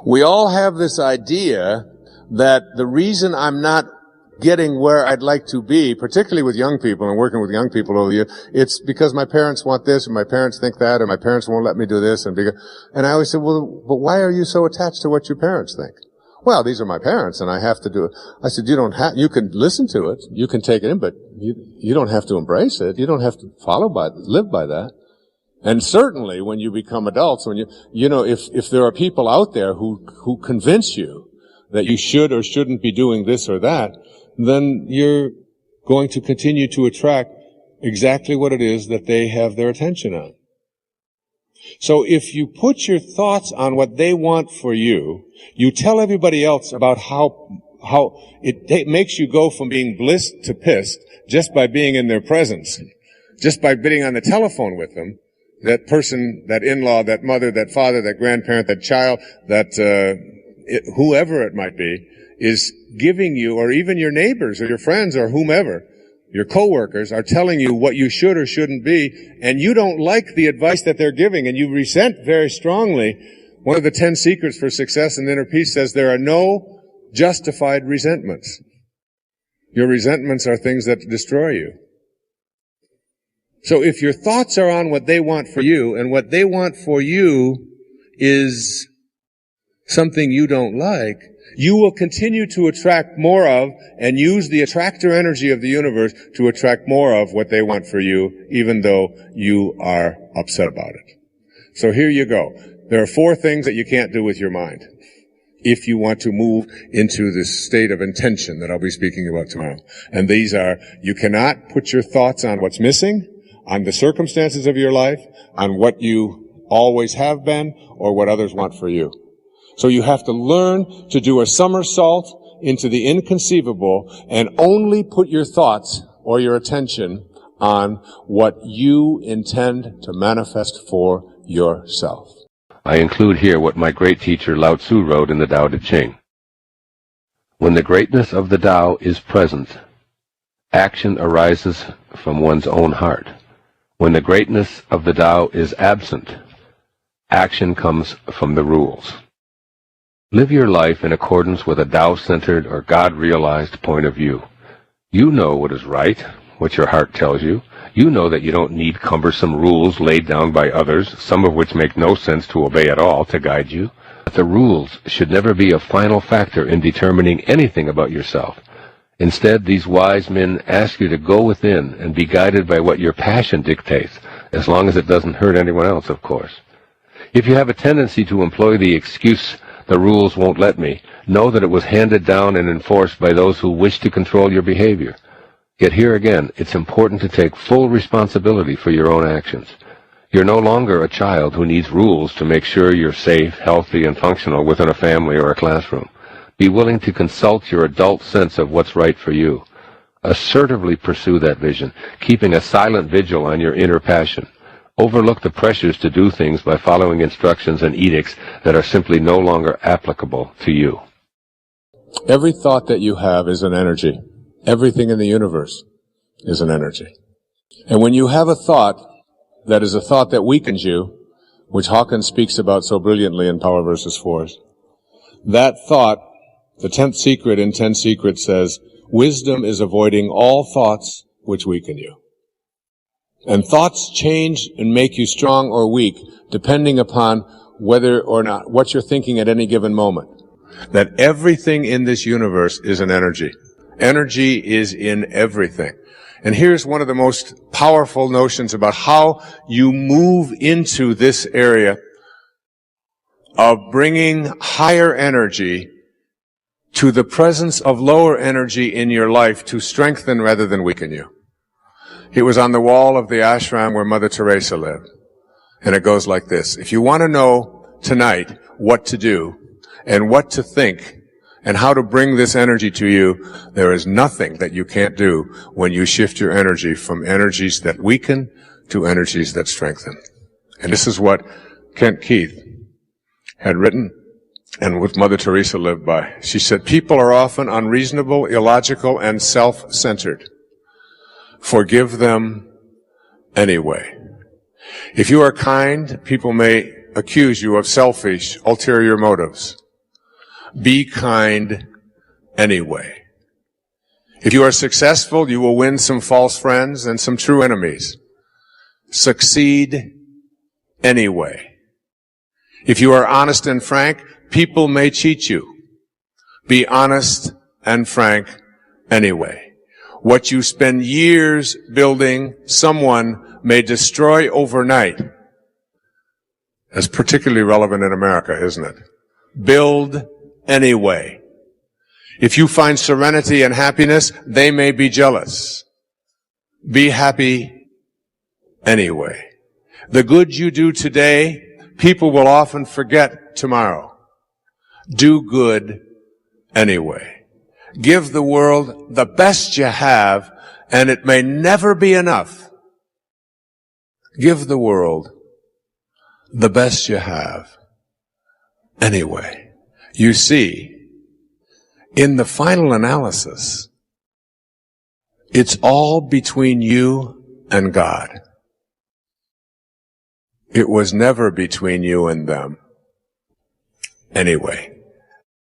We all have this idea that the reason I'm not getting where I'd like to be, particularly with young people and working with young people over the years, it's because my parents want this, and my parents think that, and my parents won't let me do this, and I always said, well, but why are you so attached to what your parents think? Well, these are my parents, and I have to do it. I said, you can listen to it, you can take it in, but you don't have to embrace it. You don't have to live by that. And certainly when you become adults, when if there are people out there who convince you that you should or shouldn't be doing this or that, then you're going to continue to attract exactly what it is that they have their attention on. So if you put your thoughts on what they want for you, you tell everybody else about how it makes you go from being blissed to pissed just by being in their presence, just by being on the telephone with them, that person, that in-law, that mother, that father, that grandparent, that child, whoever it might be, is giving you, or even your neighbors or your friends or whomever, your coworkers are telling you what you should or shouldn't be, and you don't like the advice that they're giving, and you resent very strongly. One of the 10 secrets for success and inner peace says there are no justified resentments. Your resentments are things that destroy you. So if your thoughts are on what they want for you, and what they want for you is something you don't like, you will continue to attract more of and use the attractor energy of the universe to attract more of what they want for you, even though you are upset about it. So here you go. There are 4 things that you can't do with your mind if you want to move into this state of intention that I'll be speaking about tomorrow. And these are, you cannot put your thoughts on what's missing, on the circumstances of your life, on what you always have been, or what others want for you. So you have to learn to do a somersault into the inconceivable and only put your thoughts or your attention on what you intend to manifest for yourself. I include here what my great teacher Lao Tzu wrote in the Tao Te Ching. When the greatness of the Tao is present, action arises from one's own heart. When the greatness of the Tao is absent, action comes from the rules. Live your life in accordance with a Tao-centered or God-realized point of view. You know what is right, what your heart tells you. You know that you don't need cumbersome rules laid down by others, some of which make no sense to obey at all, to guide you. But the rules should never be a final factor in determining anything about yourself. Instead, these wise men ask you to go within and be guided by what your passion dictates, as long as it doesn't hurt anyone else, of course. If you have a tendency to employ the excuse, "the rules won't let me," know that it was handed down and enforced by those who wish to control your behavior. Yet here again, it's important to take full responsibility for your own actions. You're no longer a child who needs rules to make sure you're safe, healthy, and functional within a family or a classroom. Be willing to consult your adult sense of what's right for you. Assertively pursue that vision, keeping a silent vigil on your inner passion. Overlook the pressures to do things by following instructions and edicts that are simply no longer applicable to you. Every thought that you have is an energy. Everything in the universe is an energy. And when you have a thought that is a thought that weakens you, which Hawkins speaks about so brilliantly in Power versus Force, that thought, the 10th secret in 10 Secrets says, wisdom is avoiding all thoughts which weaken you. And thoughts change and make you strong or weak depending upon whether or not what you're thinking at any given moment. That everything in this universe is an energy. Energy is in everything. And here's one of the most powerful notions about how you move into this area of bringing higher energy to the presence of lower energy in your life to strengthen rather than weaken you. It was on the wall of the ashram where Mother Teresa lived. And it goes like this. If you want to know tonight what to do and what to think and how to bring this energy to you, there is nothing that you can't do when you shift your energy from energies that weaken to energies that strengthen. And this is what Kent Keith had written and what Mother Teresa lived by. She said, people are often unreasonable, illogical, and self-centered. Forgive them anyway. If you are kind, people may accuse you of selfish, ulterior motives. Be kind anyway. If you are successful, you will win some false friends and some true enemies. Succeed anyway. If you are honest and frank, people may cheat you. Be honest and frank anyway. What you spend years building, someone may destroy overnight. That's particularly relevant in America, isn't it? Build anyway. If you find serenity and happiness, they may be jealous. Be happy anyway. The good you do today, people will often forget tomorrow. Do good anyway. Give the world the best you have, and it may never be enough. Give the world the best you have anyway. You see, in the final analysis, it's all between you and God. It was never between you and them. Anyway.